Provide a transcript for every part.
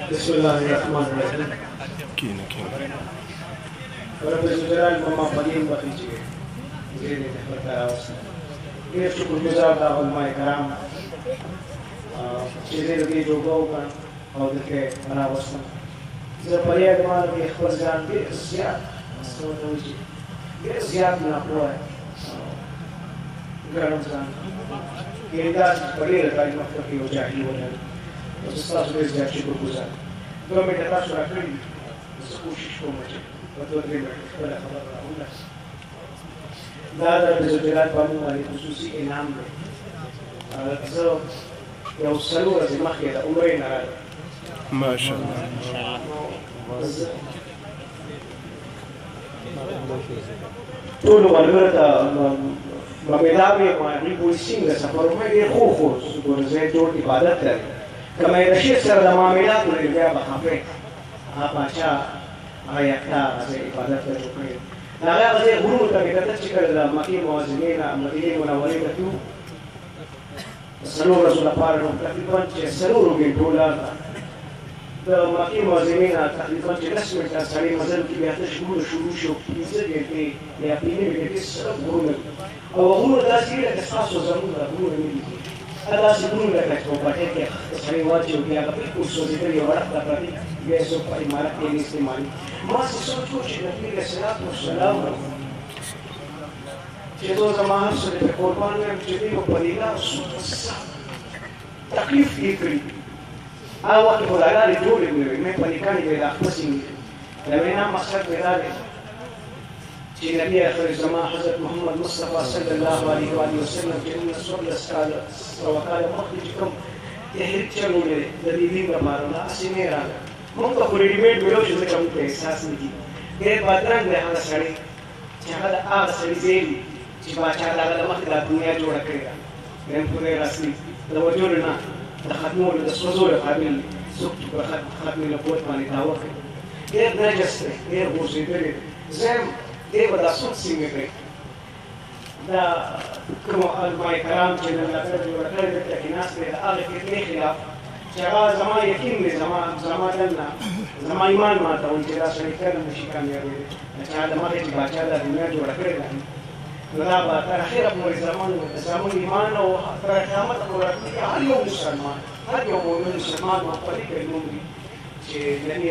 Bismillahirrahmanirrahim. Rabbi Zuljalal mama Padim Bakhije. ये शुक्रगुजार था उलमाए कराम चीज़ें लगी जो गौ का और देखे बनावसन जब परियार मार के खबर जान के ज़्यादा सोचो ये ज़्यादा ना हुआ है गरम जान ये इधर परियार का ही मतलब कि हो जाए वो है तो साथ में ज़्यादा शुक्रगुजार तो मैं कहता शुरू करी कोशिश को मुझे बतौर में बड़ा खबर रहा हूँ दादा Zuljalal pamu ali khususi inam de so ya usalu az makhira umrina ما شاء الله طول والورتا بمداوي ما ريبولسينغ سفر ما يخوخو سكون زي جوړ عبادت لري کما رشید سره د معاملات لري بیا بخافه اپاچا آیا تا زي عبادت لري هغه زي غرور ته کتل چې کله مکه موازنین مدینه منوره ته تلو سلو رسول الله نو تقریبا چې سلو روګي ټولا د مکه موازنین تقریبا چې رسمي ته سړی مزل کې بیا ته شروع شو چې دې یا پیمه کې سره غرور او غرور داسې لکه تاسو زموږ غرور نه دي دا چې غرور لکه په پټه کې سړی واچو بیا په کوڅو کې یو ورته پاتې بیا سو په امارات کې استعمال ما سوچو چې نبی رسول الله والسلام چې دوی زمانه سره په قربان کې چې په پلیلا تکلیف یې کړی هغه وخت په لاره جوړې مې په لیکانې کې راخصین دا وینا مقصد پیدا دی چې نبی اخر زمان حضرت محمد مصطفی صلی الله علیه و آله وسلم چې موږ صلی الله وکاله مخکې کوم تحریک چلولې د دې دین لپاره نه اسینه راغله موږ په ریډیمیډ ویلو چې کوم څه احساس نه دي ډېر بدرنګ دی هغه سړی چې هغه هغه سړی دی چې باچا هغه د مخ د دنیا جوړه کړې ده نن په رسمي د وجود نه د ختمولو د سوزولو قابل څوک چې په ختم نبوت باندې دعوه کوي ډېر نجس دی ډېر غورځېدلی زم دې به دا څوک څنګه کوي دا کوم علماء کرام چې نن لا جوړه کړې ده چې ناس دې د هغه فتنې خلاف چې هغه زما یقین دی زما دلته زما ایمان ماته وایي چې دا سړی کله نشي کامیابی چې دا مخکې چې باچا د دنیا جوړه کړې ده نو دا به تر اخره پورې زموږ ایمان او تر قیامت پورې هر یو مسلمان هر یو مؤمن مسلمان په دې کې نومري چې نبی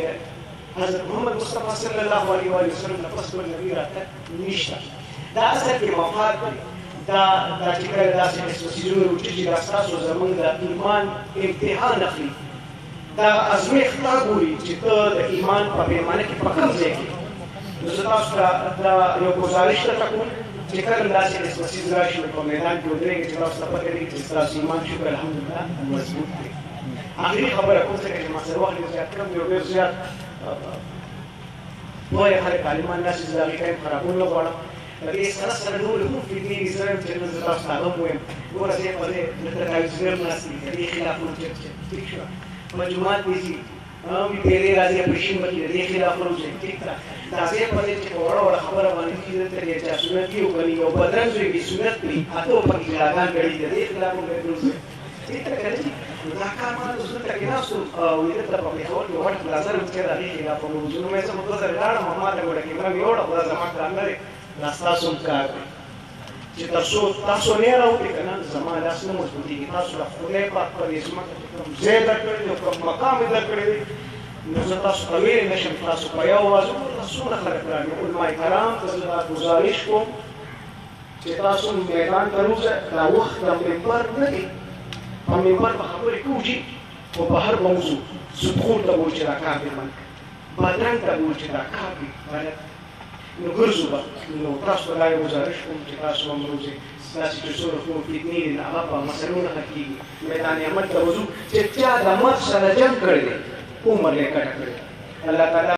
حضرت محمد مصطفی صلی الله علیه و آله وسلم د پس نبی راته نشته دا اصل کې مفاد دی دا چې کله داسې سیزونه وچېږي دا ستاسو زموږ د ایمان امتحان اخلي دا ازمېښت تا ګوري چې ته د ایمان په پیمانه کې په کوم ځای کې نو زه تاسو ته دا یو ګزارش درته کوم چې کله داسې سیز راشي په میدان کې ودرېږي چې تاسو ته پته لګي چې ستاسو ایمان شکر الحمدلله مضبوط دی آخري خبره کوم څه چې ما سره وخت زیات کړم یو ډېر زیات وایي خلک عالمان داسې زه د هغې ټایم خرابول نه غواړم دې سره سره نور هم فتنې دي سره چې زه تاسو ته هم وایم ګوره زه په دې دلته تاویزګر ناست دي د دې خلاف نور ټیک شوه مجموعات دې ځي پیرې راځي پرشین بکې د دې خلاف نور ټیک ده دا زه په دې چې په وړه وړه خبره باندې چې دلته کې چې سنت یې وکړي او بدرنګ زوی کې سنت کړي اته پکې ګلاګان کړي د دې خلاف نور ټیک ده کړي دا کار ما د زړه کې ناسو او دلته په پیښور کې وړه خلاصره چې د دې خلاف نور نو مې سم په ځای لاړم ما ته وړه کې ما یو وړه زما کار لري تاسو کار چې تاسو نه راوړئ کنه زما لاس نه مضبوطی تاسو خپل پاک پر اسمه زیاده کړی او مقام دې کړی نو تاسو ته ویل نشم تاسو په یو وازو رسول خلق راځي علماء کرام تاسو گزارش کوم چې تاسو میدان ته روزه دا وخت د منبر نه دی په منبر په خبرې کوي او په هر موضوع سکون ته وایي چې دا کار دی من بدرنګ ته وایي چې دا کار دی نو ګرځو به نو تاسو ته دا یو ګزارش کوم چې تاسو هم روزئ ستاسې چې څومره کوم فتنې دي نو هغه په مسلو نه حل کېږي میدان عمل ته وځو چې چا د مرګ سره جنګ کړی دی عمر یې کټه کړې الله تعالی